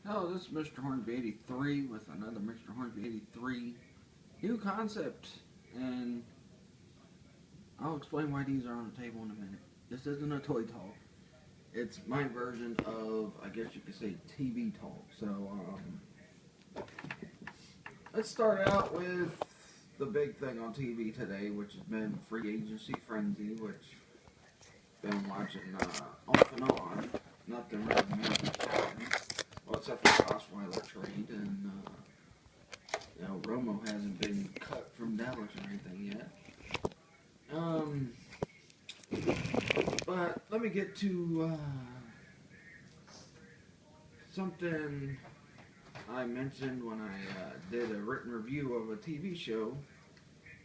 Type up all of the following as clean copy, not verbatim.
Hello, this is Mr. Hornsby 83 with another Mr. Hornsby 83 new concept, and I'll explain why these are on the table in a minute. This isn't a toy talk. It's my version of, I guess you could say, TV talk. So, let's start out with the big thing on TV today, which has been Free Agency Frenzy, which I've been watching off and on. Nothing really major happening. Well, except for the Osweiler trade, and Romo hasn't been cut from Dallas or anything yet. But let me get to something I mentioned when I did a written review of a TV show,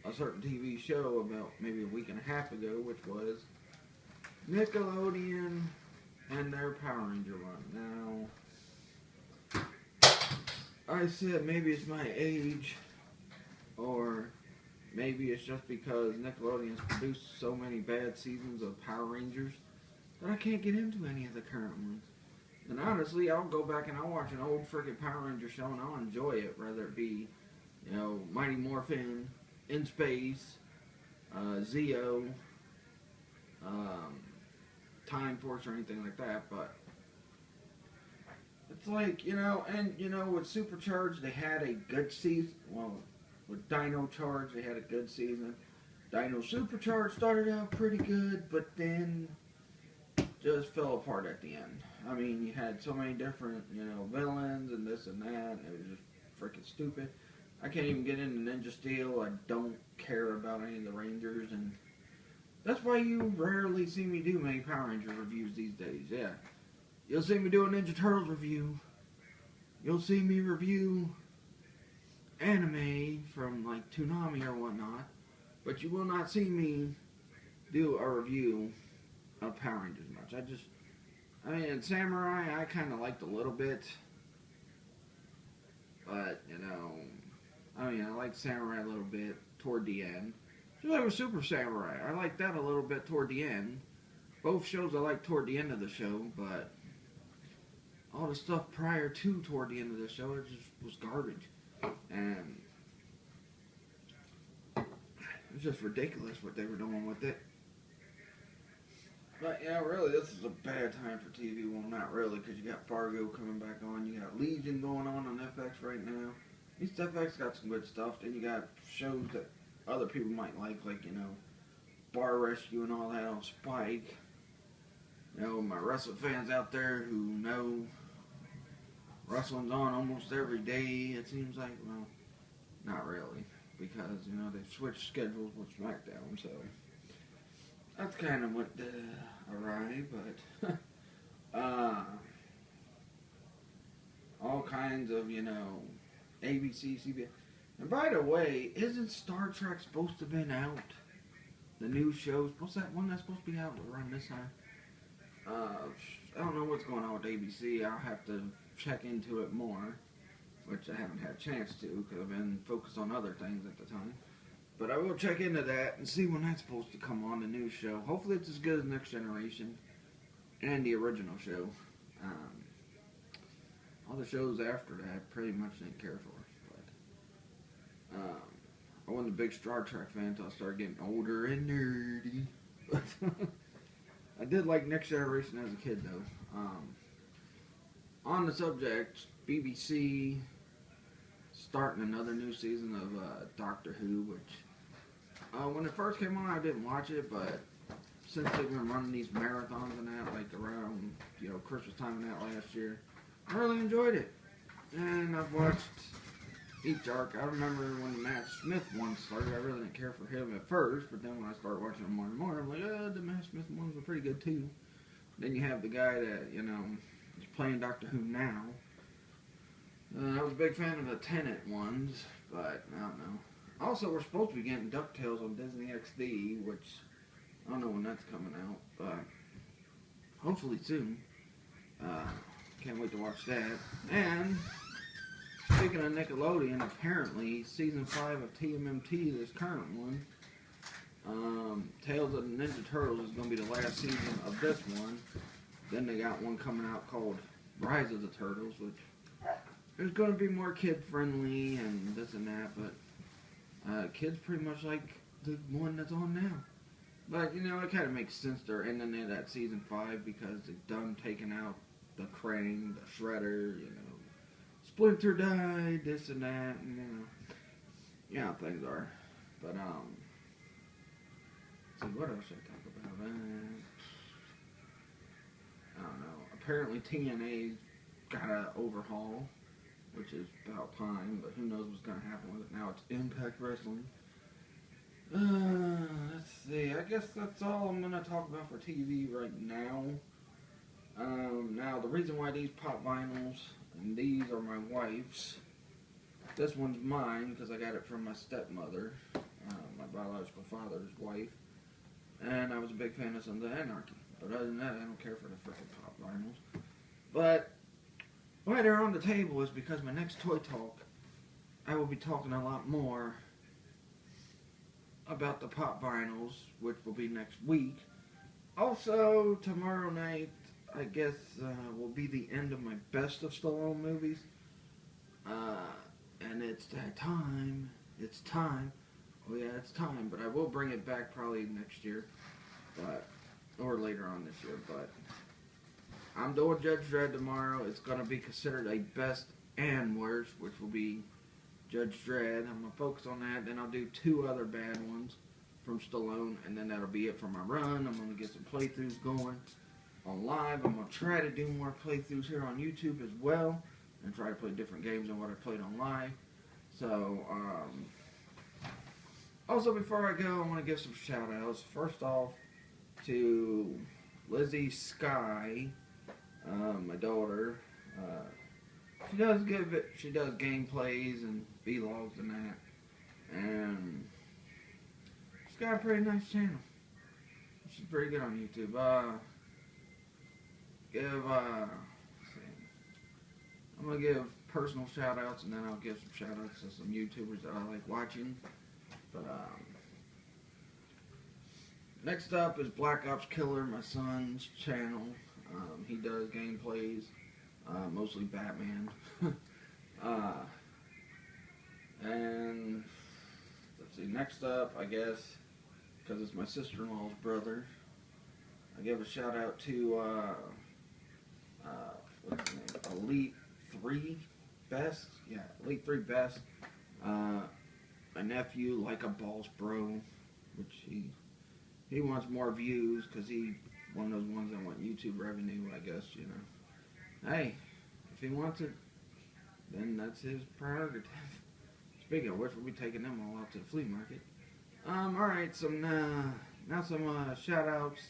a certain TV show about maybe a week and a half ago, which was Nickelodeon and their Power Ranger run. Now, I said maybe it's my age, or maybe it's just because Nickelodeon's produced so many bad seasons of Power Rangers that I can't get into any of the current ones. And honestly, I'll go back and I'll watch an old freaking Power Ranger show and I'll enjoy it, whether it be, Mighty Morphin, In Space, Zeo, Time Force, or anything like that. But it's like, with Supercharged, they had a good season. Well, with Dino Charge, they had a good season. Dino Supercharged started out pretty good, but then just fell apart at the end. I mean, you had so many different, villains and this and that, and it was just freaking stupid. I can't even get into Ninja Steel. I don't care about any of the Rangers, and that's why you rarely see me do many Power Ranger reviews these days. Yeah, you'll see me do a Ninja Turtles review. You'll see me review anime from like Toonami or whatnot, but you will not see me do a review of Power Rangers much. Samurai I kind of liked a little bit, but I liked Samurai a little bit toward the end. Just like with Super Samurai, I liked that a little bit toward the end. Both shows I liked toward the end of the show, but all the stuff prior to toward the end of the show, it just was garbage. And it was just ridiculous what they were doing with it. But really, this is a bad time for TV. Well, not really, because you got Fargo coming back on. You got Legion going on FX right now. At least FX got some good stuff. Then you got shows that other people might like Bar Rescue and all that on Spike. My wrestling fans out there who know wrestling's on almost every day, it seems like. Well, not really, because, they've switched schedules with SmackDown, so that's kind of went awry, but all kinds of, ABC, CBS. And by the way, isn't Star Trek supposed to have been out? The new show, what's that one that's supposed to be out around this time? I don't know what's going on with ABC. I'll have to check into it more, which I haven't had a chance to because I've been focused on other things at the time. But I will check into that and see when that's supposed to come on, the new show. Hopefully it's as good as Next Generation and the original show. All the shows after that I pretty much didn't care for. But I wasn't a big Star Trek fan until I started getting older and nerdy. But I did like Next Generation as a kid, though. On the subject, BBC starting another new season of Doctor Who, which when it first came on, I didn't watch it, but since they've been running these marathons and that, like around Christmas time and that last year, I really enjoyed it. And I've watched each arc. I remember when Matt Smith one started, I really didn't care for him at first, but then when I started watching him more and more, I'm like, the Matt Smith ones were pretty good too. Then you have the guy that, is playing Doctor Who now. I was a big fan of the Tennant ones, but I don't know. Also, we're supposed to be getting DuckTales on Disney XD, which I don't know when that's coming out, but hopefully soon. Can't wait to watch that. And speaking of Nickelodeon, apparently season 5 of TMNT, this current one, Tales of the Ninja Turtles is going to be the last season of this one. Then they got one coming out called Rise of the Turtles, which It's going to be more kid friendly and this and that, but kids pretty much like the one that's on now. But you know, it kind of makes sense they're ending it at season 5 because they've done taking out the crane, the shredder, you know, Splinter died, this and that, and you know how things are. But let's see, what else should I talk about? I don't know. Apparently TNA's got an overhaul, which is about time, but who knows what's going to happen with it now. It's Impact Wrestling. Let's see. I guess that's all I'm going to talk about for TV right now. Now, the reason why these pop vinyls, and these are my wife's. This one's mine because I got it from my stepmother, my biological father's wife. And I was a big fan of Sons of Anarchy. But other than that, I don't care for the freaking pop vinyls. But why they're on the table is because my next Toy Talk, I will be talking a lot more about the pop vinyls, which will be next week. Also, tomorrow night, I guess, will be the end of my best of Stallone movies. And it's that time. It's time. Oh yeah, it's time. But I will bring it back probably next year. Or later on this year. But I'm doing Judge Dredd tomorrow. It's going to be considered a best and worst, which will be Judge Dredd. I'm going to focus on that. Then I'll do 2 other bad ones from Stallone. And then that'll be it for my run. I'm going to get some playthroughs going on live. I'm going to try to do more playthroughs here on YouTube as well. And try to play different games than what I played on live. So, also before I go, I want to give some shout outs. First off, to Lizzie Sky, my daughter. She does gameplays and vlogs and that. And she's got a pretty nice channel. She's pretty good on YouTube. I'm going to give personal shout-outs, and then I'll give some shout-outs to some YouTubers that I like watching. But, next up is Black Ops Killer, my son's channel. He does gameplays, mostly Batman. And, let's see, next up, I guess, because it's my sister-in-law's brother, I give a shout-out to, what's his name, Elite 3 Best, yeah, Elite 3 Best, my nephew, Like a Boss Bro, which he wants more views, because he's one of those ones that want YouTube revenue, I guess, you know. Hey, if he wants it, then that's his prerogative. Speaking of which, we'll be taking them all out to the flea market. Alright, now some shout-outs.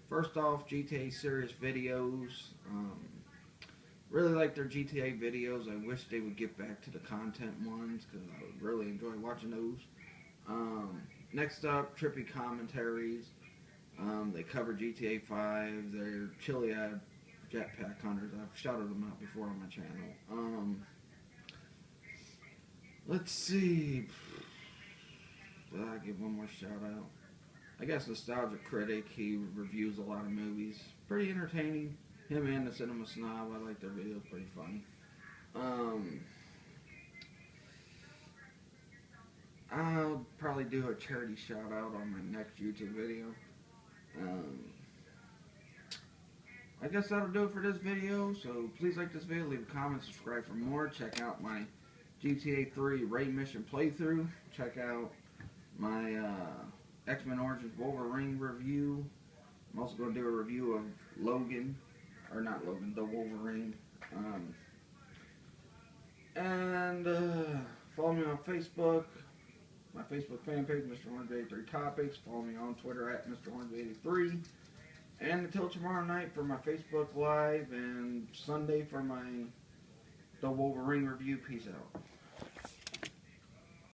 First off, GTA Serious Videos. Really like their GTA videos. I wish they would get back to the content ones because I would really enjoy watching those. Next up, Trippy Commentaries. They cover GTA 5. They're chili-eyed jetpack hunters. I've shouted them out before on my channel. Let's see. I'll give one more shout out. I guess Nostalgia Critic. He reviews a lot of movies. Pretty entertaining. Him and the Cinema Snob, I like their videos, pretty funny. I'll probably do a charity shout out on my next YouTube video. I guess that'll do it for this video, so please like this video, leave a comment, subscribe for more. Check out my GTA 3 Raid Mission playthrough. Check out my X-Men Origins Wolverine review. I'm also going to do a review of Logan. Or not Logan, the Wolverine. Follow me on Facebook. My Facebook fan page, Mr. Hornsby83 Topics. Follow me on Twitter at Mr. Hornsby83. And until tomorrow night for my Facebook Live and Sunday for my The Wolverine review. Peace out.